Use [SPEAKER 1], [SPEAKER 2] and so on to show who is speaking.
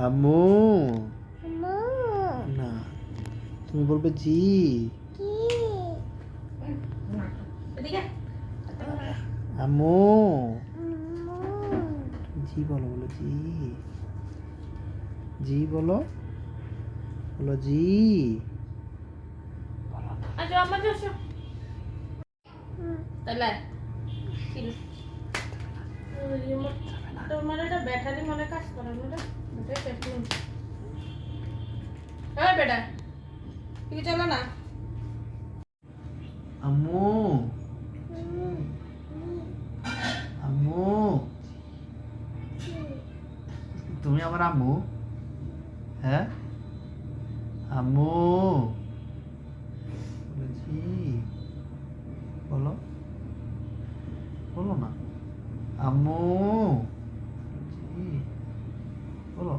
[SPEAKER 1] আম্মু।
[SPEAKER 2] আম্মু।
[SPEAKER 1] না, তুমি বলবে জি।
[SPEAKER 2] কি?
[SPEAKER 3] এদিকে
[SPEAKER 1] আম্মু।
[SPEAKER 2] আম্মু।
[SPEAKER 1] জি বলো, বলো জি। জি বলো, বলো জি।
[SPEAKER 3] আজ আমার যাচ্ছো তাহলে তোর মানে এটা ব্যাটারি মনে কাজ করে না রে ব্যাটারি টেস্টিং হ্যাঁ বেটা ঠিক চলো না
[SPEAKER 1] আম্মু। আম্মু, তুমি আমার আম্মু? হ্যাঁ আম্মু, বলেছি বলো, বলো না আম্মু। বলেছি, বলো।